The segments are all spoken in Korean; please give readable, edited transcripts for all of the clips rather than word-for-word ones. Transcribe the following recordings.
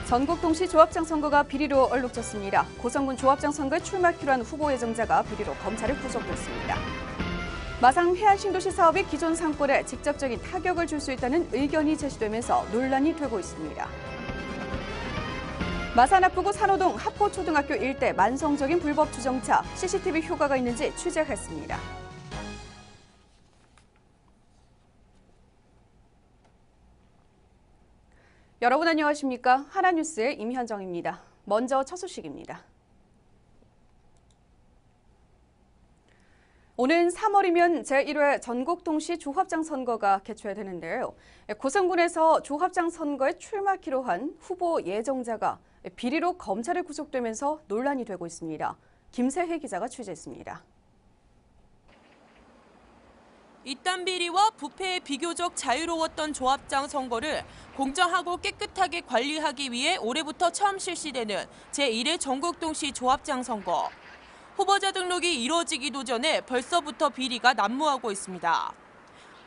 전국 동시 조합장 선거가 비리로 얼룩졌습니다. 고성군 조합장 선거에 출마키로 한 후보 예정자가 비리로 검찰에 구속됐습니다. 마산 해안신도시 사업이 기존 상권에 직접적인 타격을 줄 수 있다는 의견이 제시되면서 논란이 되고 있습니다. 마산 압구구 산호동 하포초등학교 일대 만성적인 불법 주정차, CCTV 효과가 있는지 취재했습니다. 여러분 안녕하십니까? 하나뉴스의 임현정입니다. 먼저 첫 소식입니다. 오는 3월이면 제1회 전국 동시 조합장 선거가 개최되는데요. 고성군에서 조합장 선거에 출마키로 한 후보 예정자가 비리로 검찰에 구속되면서 논란이 되고 있습니다. 김세혜 기자가 취재했습니다. 이딴 비리와 부패에 비교적 자유로웠던 조합장 선거를 공정하고 깨끗하게 관리하기 위해 올해부터 처음 실시되는 제1회 전국 동시 조합장 선거. 후보자 등록이 이루어지기도 전에 벌써부터 비리가 난무하고 있습니다.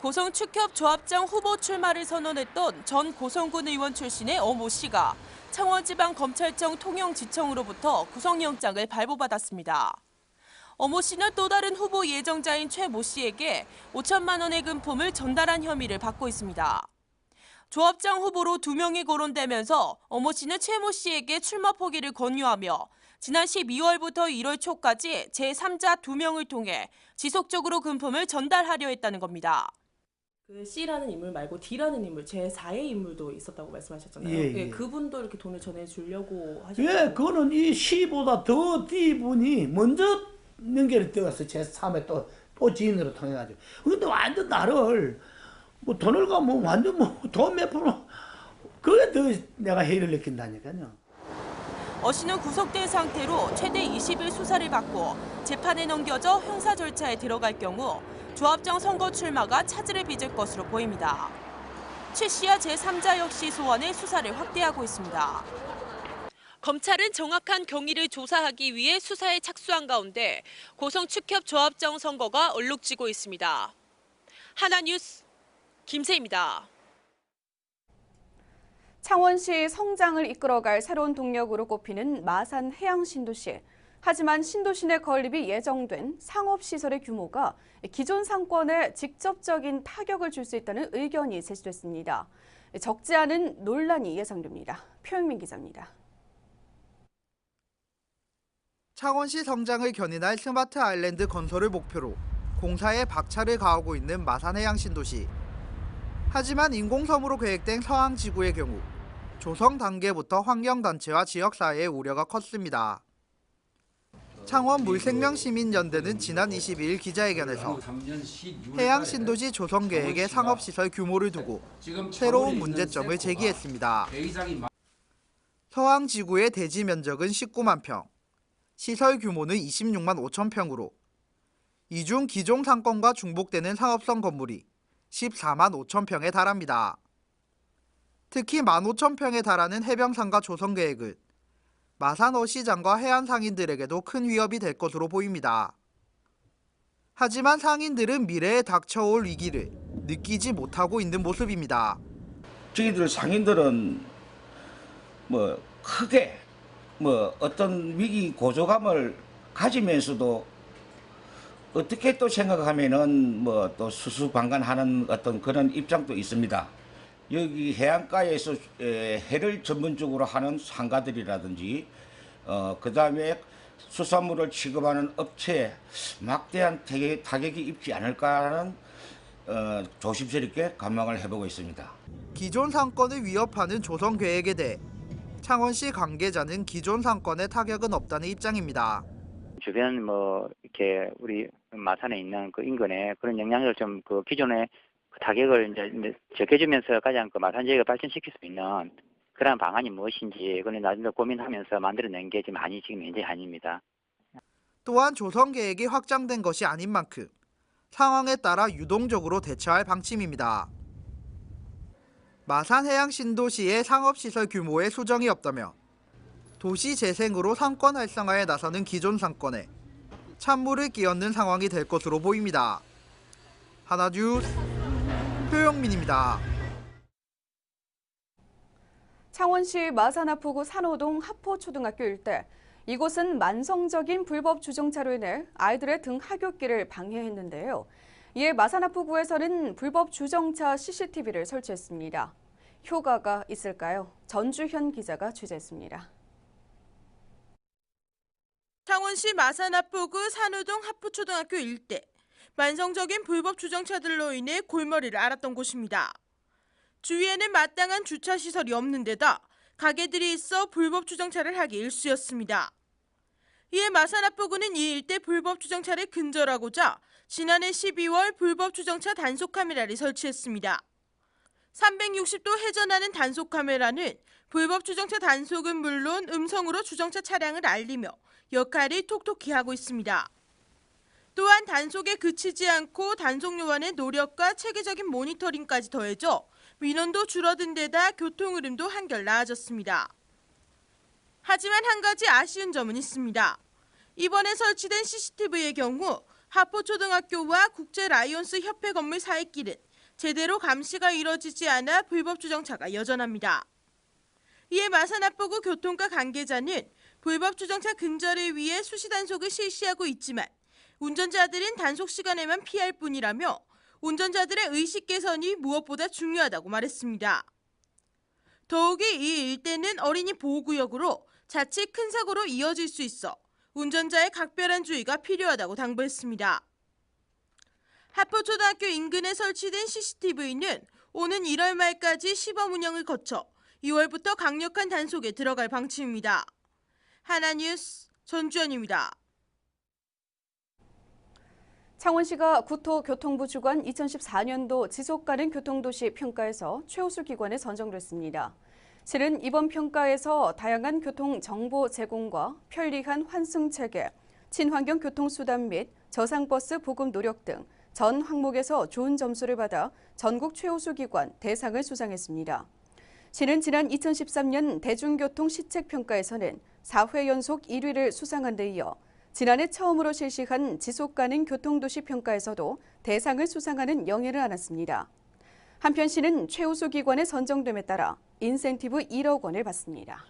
고성 축협 조합장 후보 출마를 선언했던 전 고성군 의원 출신의 어모 씨가 창원지방검찰청 통영지청으로부터 구속영장을 발부받았습니다. 어모 씨는 또 다른 후보 예정자인 최 모 씨에게 5천만 원의 금품을 전달한 혐의를 받고 있습니다. 조합장 후보로 2명이 거론되면서 어모 씨는 최 모 씨에게 출마 포기를 권유하며 지난 12월부터 1월 초까지 제3자 2명을 통해 지속적으로 금품을 전달하려 했다는 겁니다. 그 C라는 인물 말고 D라는 인물, 제4의 인물도 있었다고 말씀하셨잖아요. 예. 그분도 이렇게 돈을 전해주려고 하셨어요. 예, 그거는 이 C보다 더 D분이 먼저 연결이 되어서 제3의 또 지인으로 통해가지고. 근데 완전 나를, 돈을 가면 완전 돈 몇 프로, 그게 더 내가 해를 느낀다니까요. 어 씨는 구속된 상태로 최대 20일 수사를 받고 재판에 넘겨져 형사 절차에 들어갈 경우 조합장 선거 출마가 차질을 빚을 것으로 보입니다. 최 씨와 제3자 역시 소환해 수사를 확대하고 있습니다. 검찰은 정확한 경위를 조사하기 위해 수사에 착수한 가운데 고성 축협 조합장 선거가 얼룩지고 있습니다. 하나뉴스 김세희입니다. 창원시 성장을 이끌어갈 새로운 동력으로 꼽히는 마산 해양신도시. 하지만 신도시 내 건립이 예정된 상업시설의 규모가 기존 상권에 직접적인 타격을 줄 수 있다는 의견이 제시됐습니다. 적지 않은 논란이 예상됩니다. 표영민 기자입니다. 창원시 성장을 견인할 스마트 아일랜드 건설을 목표로 공사에 박차를 가하고 있는 마산해양신도시. 하지만 인공섬으로 계획된 서항지구의 경우 조성 단계부터 환경단체와 지역사회의 우려가 컸습니다. 창원물생명시민연대는 지난 22일 기자회견에서 해양신도시 조성계획의 상업시설 규모를 두고 새로운 문제점을 제기했습니다. 서항지구의 대지 면적은 19만 평, 시설 규모는 26만 5천 평으로 이 중 기존 상권과 중복되는 상업성 건물이 14만 5천 평에 달합니다. 특히 15,000평에 달하는 해병상가 조성 계획은 마산 어시장과 해안 상인들에게도 큰 위협이 될 것으로 보입니다. 하지만 상인들은 미래에 닥쳐올 위기를 느끼지 못하고 있는 모습입니다. 저희들 상인들은 크게 어떤 위기 고조감을 가지면서도 어떻게 또 생각하면은 또 수수방관하는 어떤 그런 입장도 있습니다. 여기 해안가에서 해를 전문적으로 하는 상가들이라든지 그다음에 수산물을 취급하는 업체에 막대한 타격이 입지 않을까라는 조심스럽게 관망을 해보고 있습니다. 기존 상권을 위협하는 조성 계획에 대해 창원시 관계자는 기존 상권에 타격은 없다는 입장입니다. 주변 이렇게 우리 마산에 있는 그 인근에 그런 영향을 좀 기존에 타격을 이제 적해주면서 가장 마산 지역을 발전시킬 수 있는 그런 방안이 무엇인지 그걸 나중에 고민하면서 만들어낸 게 지금 현재 아닙니다. 또한 조성 계획이 확장된 것이 아닌 만큼 상황에 따라 유동적으로 대처할 방침입니다. 마산 해양 신도시의 상업시설 규모에 수정이 없다며 도시 재생으로 상권 활성화에 나서는 기존 상권에 찬물을 끼얹는 상황이 될 것으로 보입니다. 하나뉴스 표영민입니다. 창원시 마산하포구 산호동 하포초등학교 일대. 이곳은 만성적인 불법 주정차로 인해 아이들의 등 하굣길을 방해했는데요. 이에 마산하포구에서는 불법 주정차 CCTV를 설치했습니다. 효과가 있을까요? 전주현 기자가 취재했습니다. 창원시 마산하포구 산호동 하포초등학교 일대. 만성적인 불법 주정차들로 인해 골머리를 앓았던 곳입니다. 주위에는 마땅한 주차시설이 없는 데다 가게들이 있어 불법 주정차를 하기 일쑤였습니다. 이에 마산하포구는 이 일대 불법 주정차를 근절하고자 지난해 12월 불법 주정차 단속 카메라를 설치했습니다. 360도 회전하는 단속 카메라는 불법 주정차 단속은 물론 음성으로 주정차 차량을 알리며 역할을 톡톡히 하고 있습니다. 또한 단속에 그치지 않고 단속 요원의 노력과 체계적인 모니터링까지 더해져 민원도 줄어든 데다 교통 흐름도 한결 나아졌습니다. 하지만 한 가지 아쉬운 점은 있습니다. 이번에 설치된 CCTV의 경우 하포초등학교와 국제라이온스 협회 건물 사이길은 제대로 감시가 이뤄지지 않아 불법 주정차가 여전합니다. 이에 마산하포구 교통과 관계자는 불법 주정차 근절을 위해 수시 단속을 실시하고 있지만 운전자들은 단속 시간에만 피할 뿐이라며 운전자들의 의식 개선이 무엇보다 중요하다고 말했습니다. 더욱이 이 일대는 어린이 보호구역으로 자칫 큰 사고로 이어질 수 있어 운전자의 각별한 주의가 필요하다고 당부했습니다. 하포초등학교 인근에 설치된 CCTV는 오는 1월 말까지 시범 운영을 거쳐 2월부터 강력한 단속에 들어갈 방침입니다. 하나뉴스 전주현입니다. 창원시가 국토교통부 주관 2014년도 지속가능 교통도시 평가에서 최우수 기관에 선정됐습니다. 실은 이번 평가에서 다양한 교통 정보 제공과 편리한 환승 체계, 친환경 교통수단 및 저상버스 보급 노력 등 전 항목에서 좋은 점수를 받아 전국 최우수 기관 대상을 수상했습니다. 시는 지난 2013년 대중교통 시책평가에서는 4회 연속 1위를 수상한 데 이어 지난해 처음으로 실시한 지속가능 교통도시 평가에서도 대상을 수상하는 영예를 안았습니다. 한편 시는 최우수 기관에 선정됨에 따라 인센티브 1억 원을 받습니다.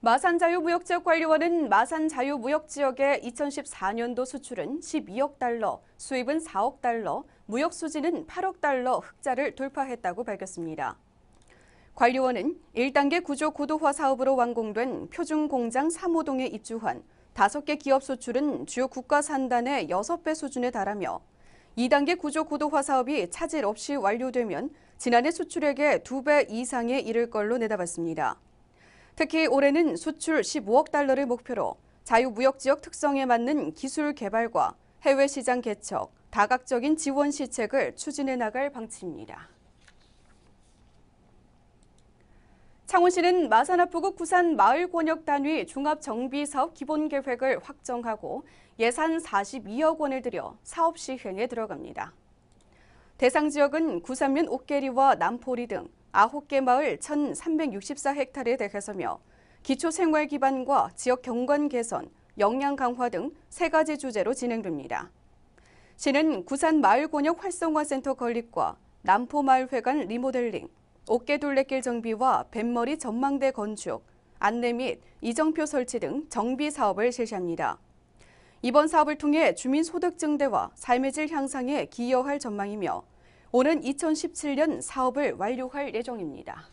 마산자유무역지역관리원은 마산자유무역지역의 2014년도 수출은 12억 달러, 수입은 4억 달러, 무역 수지는 8억 달러 흑자를 돌파했다고 밝혔습니다. 관리원은 1단계 구조 고도화 사업으로 완공된 표준공장 3호동에 입주한 5개 기업 수출은 주요 국가산단의 6배 수준에 달하며 2단계 구조 고도화 사업이 차질 없이 완료되면 지난해 수출액의 2배 이상에 이를 걸로 내다봤습니다. 특히 올해는 수출 15억 달러를 목표로 자유무역지역 특성에 맞는 기술 개발과 해외 시장 개척, 다각적인 지원 시책을 추진해 나갈 방침입니다. 창원시는 마산하포구 구산 마을권역단위 종합정비사업 기본계획을 확정하고 예산 42억 원을 들여 사업 시행에 들어갑니다. 대상 지역은 구산면 옥계리와 남포리 등 9개 마을 1,364헥타르에 대해서며 기초생활 기반과 지역 경관 개선, 역량 강화 등 3가지 주제로 진행됩니다. 시는 구산 마을권역 활성화센터 건립과 남포마을회관 리모델링, 옥계둘레길 정비와 뱃머리 전망대 건축, 안내 및 이정표 설치 등 정비 사업을 실시합니다. 이번 사업을 통해 주민 소득 증대와 삶의 질 향상에 기여할 전망이며 오는 2017년 사업을 완료할 예정입니다.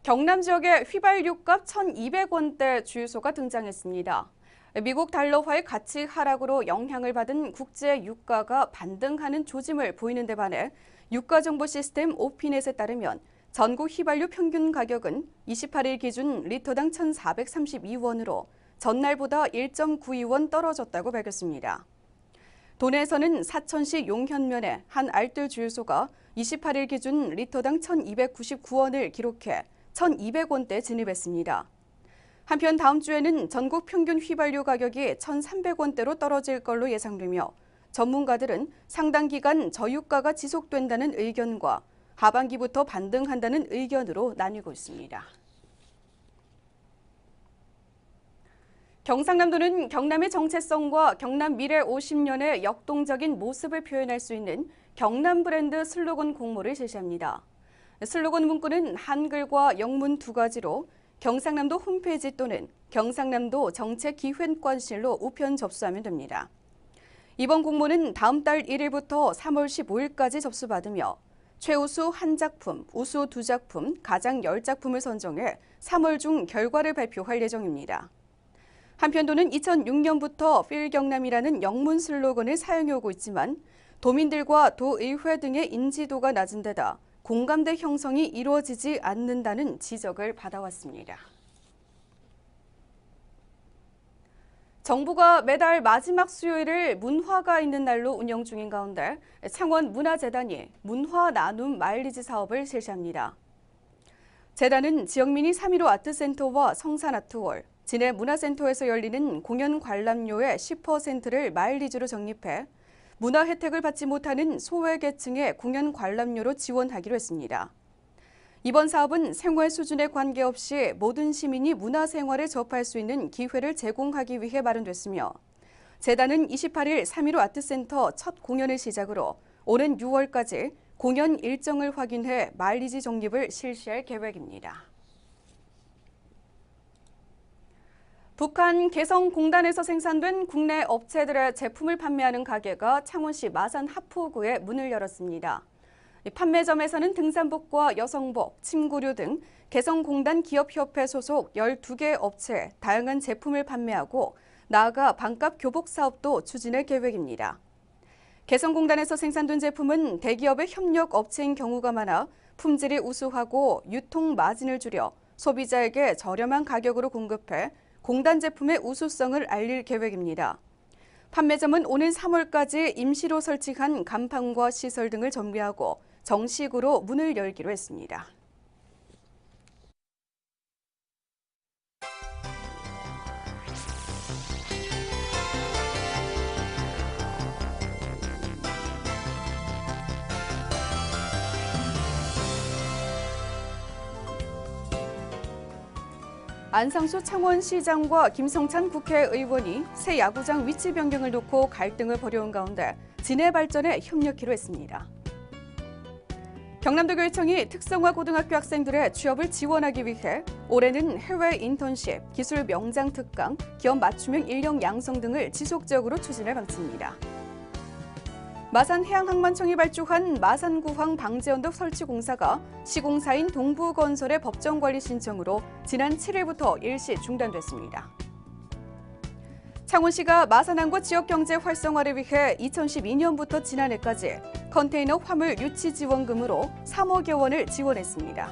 경남 지역에 휘발유값 1,200원대 주유소가 등장했습니다. 미국 달러화의 가치 하락으로 영향을 받은 국제 유가가 반등하는 조짐을 보이는 데 반해 유가정보 시스템 오피넷에 따르면 전국 휘발유 평균 가격은 28일 기준 리터당 1,432원으로 전날보다 1.92원 떨어졌다고 밝혔습니다. 도내에서는 사천시 용현면의 한 알뜰 주유소가 28일 기준 리터당 1,299원을 기록해 1,200원대 진입했습니다. 한편 다음 주에는 전국 평균 휘발유 가격이 1,300원대로 떨어질 걸로 예상되며 전문가들은 상당 기간 저유가가 지속된다는 의견과 하반기부터 반등한다는 의견으로 나뉘고 있습니다. 경상남도는 경남의 정체성과 경남 미래 50년의 역동적인 모습을 표현할 수 있는 경남 브랜드 슬로건 공모를 제시합니다. 슬로건 문구는 한글과 영문 두 가지로 경상남도 홈페이지 또는 경상남도 정책기획관실로 우편 접수하면 됩니다. 이번 공모는 다음 달 1일부터 3월 15일까지 접수받으며 최우수 1작품, 우수 2작품, 가장 10작품을 선정해 3월 중 결과를 발표할 예정입니다. 한편 도는 2006년부터 필 경남이라는 영문 슬로건을 사용해오고 있지만 도민들과 도의회 등의 인지도가 낮은 데다 공감대 형성이 이루어지지 않는다는 지적을 받아왔습니다. 정부가 매달 마지막 수요일을 문화가 있는 날로 운영 중인 가운데 창원 문화재단이 문화 나눔 마일리지 사업을 실시합니다. 재단은 지역미니 3.15 아트센터와 성산아트월, 진해 문화센터에서 열리는 공연 관람료의 10%를 마일리지로 적립해 문화 혜택을 받지 못하는 소외계층의 공연 관람료로 지원하기로 했습니다. 이번 사업은 생활 수준에 관계없이 모든 시민이 문화생활에 접할 수 있는 기회를 제공하기 위해 마련됐으며 재단은 28일 3.15 아트센터 첫 공연을 시작으로 오는 6월까지 공연 일정을 확인해 마일리지 적립을 실시할 계획입니다. 북한 개성공단에서 생산된 국내 업체들의 제품을 판매하는 가게가 창원시 마산 하포구에 문을 열었습니다. 판매점에서는 등산복과 여성복, 침구류 등 개성공단 기업협회 소속 12개 업체에 다양한 제품을 판매하고 나아가 반값 교복 사업도 추진할 계획입니다. 개성공단에서 생산된 제품은 대기업의 협력 업체인 경우가 많아 품질이 우수하고 유통 마진을 줄여 소비자에게 저렴한 가격으로 공급해 공단 제품의 우수성을 알릴 계획입니다. 판매점은 오는 3월까지 임시로 설치한 간판과 시설 등을 정비하고 정식으로 문을 열기로 했습니다. 안상수 창원시장과 김성찬 국회의원이 새 야구장 위치 변경을 놓고 갈등을 벌여온 가운데 진해 발전에 협력키로 했습니다. 경남도교육청이 특성화 고등학교 학생들의 취업을 지원하기 위해 올해는 해외 인턴십, 기술 명장 특강, 기업 맞춤형 인력 양성 등을 지속적으로 추진할 방침입니다. 마산해양항만청이 발주한 마산구황 방제언덕 설치 공사가 시공사인 동부건설의 법정관리 신청으로 지난 7일부터 일시 중단됐습니다. 창원시가 마산항구 지역경제 활성화를 위해 2012년부터 지난해까지 컨테이너 화물 유치 지원금으로 3억여 원을 지원했습니다.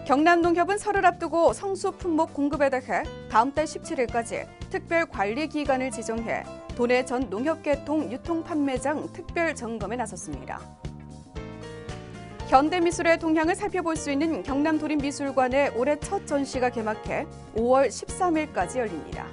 경남농협은 설을 앞두고 성수 품목 공급에 대해 다음 달 17일까지 특별관리기간을 지정해 도내 전 농협계통 유통판매장 특별 점검에 나섰습니다. 현대미술의 동향을 살펴볼 수 있는 경남도립미술관의 올해 첫 전시가 개막해 5월 13일까지 열립니다.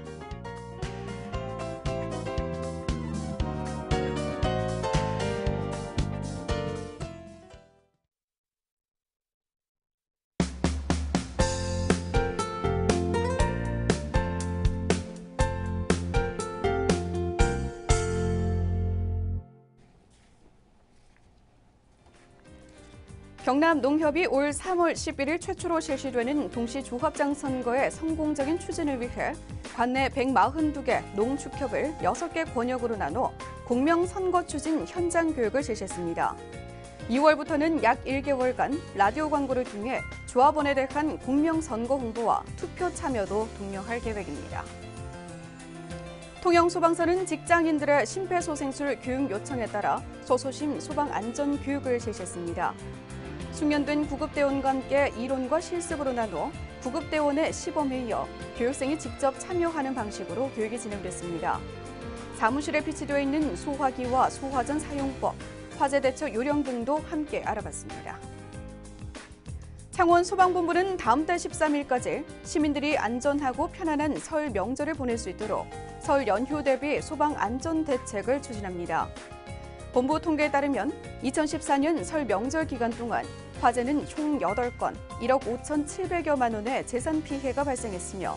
경남농협이 올 3월 11일 최초로 실시되는 동시조합장 선거의 성공적인 추진을 위해 관내 142개 농축협을 6개 권역으로 나눠 공명선거 추진 현장 교육을 실시했습니다. 2월부터는 약 1개월간 라디오 광고를 통해 조합원에 대한 공명선거 홍보와 투표 참여도 독려할 계획입니다. 통영소방서는 직장인들의 심폐소생술 교육 요청에 따라 소소심 소방안전교육을 실시했습니다. 숙련된 구급대원과 함께 이론과 실습으로 나눠 구급대원의 시범에 이어 교육생이 직접 참여하는 방식으로 교육이 진행됐습니다. 사무실에 비치되어 있는 소화기와 소화전 사용법, 화재 대처 요령 등도 함께 알아봤습니다. 창원 소방본부는 다음 달 13일까지 시민들이 안전하고 편안한 설 명절을 보낼 수 있도록 설 연휴 대비 소방 안전 대책을 추진합니다. 본부 통계에 따르면 2014년 설 명절 기간 동안 화재는 총 8건, 1억 5,700여만 원의 재산 피해가 발생했으며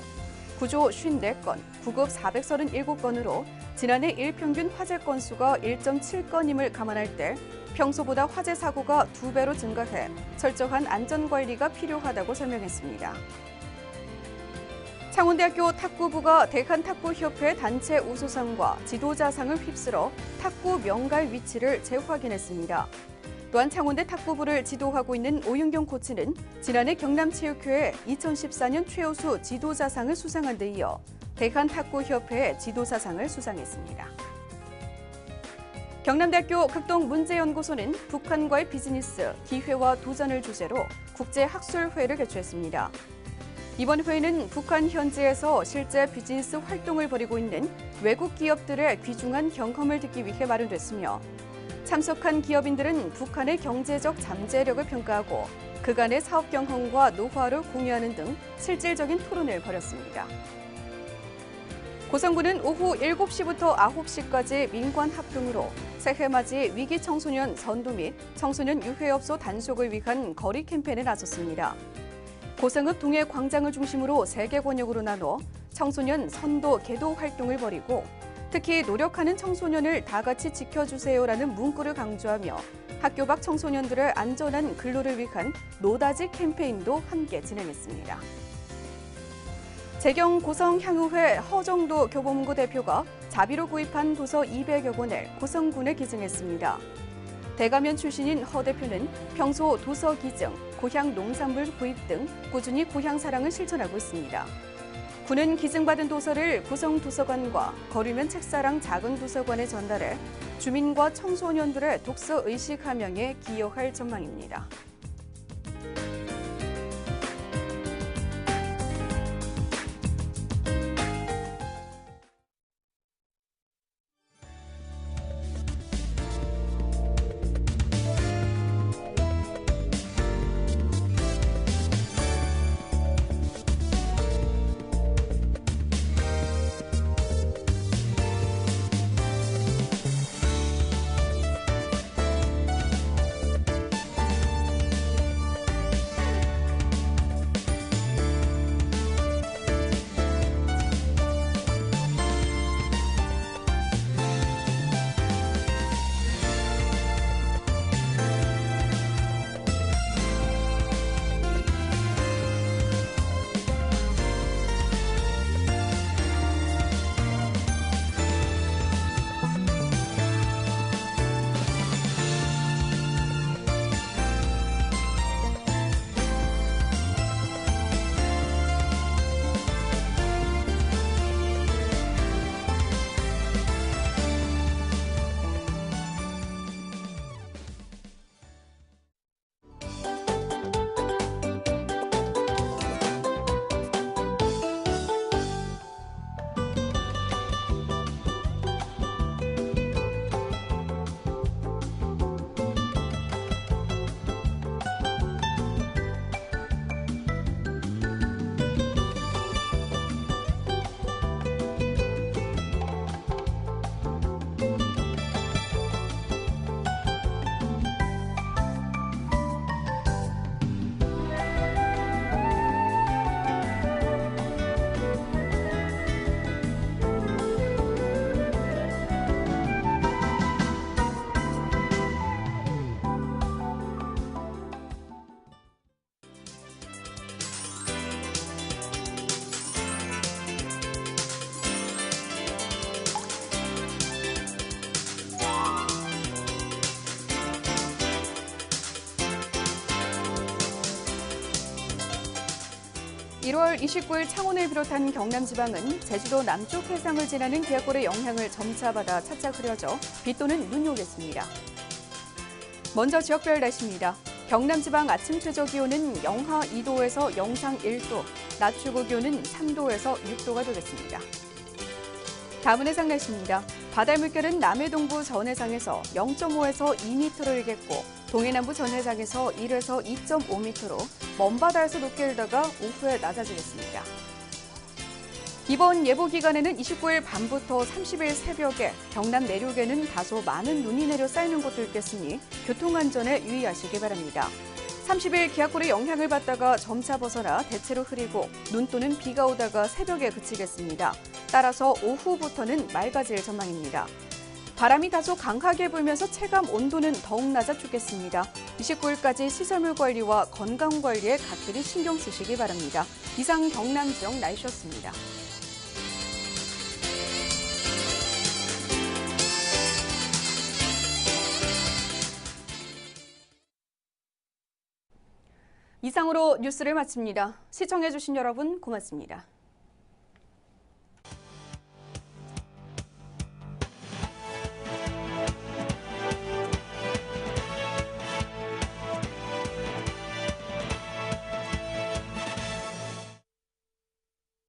구조 54건, 구급 437건으로 지난해 일평균 화재 건수가 1.7건임을 감안할 때 평소보다 화재 사고가 2배로 증가해 철저한 안전관리가 필요하다고 설명했습니다. 창원대학교 탁구부가 대한탁구협회 단체 우수상과 지도자상을 휩쓸어 탁구 명갈 위치를 재확인했습니다. 또한 창원대 탁구부를 지도하고 있는 오윤경 코치는 지난해 경남체육회에 2014년 최우수 지도자상을 수상한 데 이어 대한탁구협회의 지도사상을 수상했습니다. 경남대학교 극동문제연구소는 북한과의 비즈니스, 기회와 도전을 주제로 국제학술회를 개최했습니다. 이번 회의는 북한 현지에서 실제 비즈니스 활동을 벌이고 있는 외국 기업들의 귀중한 경험을 듣기 위해 마련됐으며 참석한 기업인들은 북한의 경제적 잠재력을 평가하고 그간의 사업 경험과 노하우를 공유하는 등 실질적인 토론을 벌였습니다. 고성군은 오후 7시부터 9시까지 민관 합동으로 새해맞이 위기 청소년 선도 및 청소년 유해업소 단속을 위한 거리 캠페인에 나섰습니다. 고성읍 동해 광장을 중심으로 3개 권역으로 나눠 청소년 선도 계도 활동을 벌이고 특히 노력하는 청소년을 다 같이 지켜주세요라는 문구를 강조하며 학교 밖 청소년들의 안전한 근로를 위한 노다지 캠페인도 함께 진행했습니다. 재경 고성향후회 허정도 교보문고 대표가 자비로 구입한 도서 200여 권을 고성군에 기증했습니다. 대가면 출신인 허 대표는 평소 도서 기증, 고향 농산물 구입 등 꾸준히 고향 사랑을 실천하고 있습니다. 군은 기증받은 도서를 고성도서관과 거리면 책사랑 작은 도서관에 전달해 주민과 청소년들의 독서 의식 함양에 기여할 전망입니다. (1월 29일) 창원을 비롯한 경남지방은 제주도 남쪽 해상을 지나는 계약골의 영향을 점차 받아 차차 흐려져 비 또는 눈이 오겠습니다. 먼저 지역별 날씨입니다. 경남지방 아침 최저기온은 영하 2도에서 영상 1도, 낮 최고기온은 3도에서 6도가 되겠습니다. 다음은 해상 날씨입니다. 바다 물결은 남해동부 전해상에서 0.5에서 2m를 일겠고 동해남부 전해상에서 1에서 2.5m로 먼바다에서 높게 일다가 오후에 낮아지겠습니다. 이번 예보 기간에는 29일 밤부터 30일 새벽에 경남 내륙에는 다소 많은 눈이 내려 쌓이는 곳도 있겠으니 교통안전에 유의하시기 바랍니다. 30일 기압골의 영향을 받다가 점차 벗어나 대체로 흐리고 눈 또는 비가 오다가 새벽에 그치겠습니다. 따라서 오후부터는 맑아질 전망입니다. 바람이 다소 강하게 불면서 체감 온도는 더욱 낮아 죽겠습니다. 29일까지 시설물 관리와 건강 관리에 각별히 신경 쓰시기 바랍니다. 이상 경남 지역 날씨였습니다. 이상으로 뉴스를 마칩니다. 시청해주신 여러분 고맙습니다.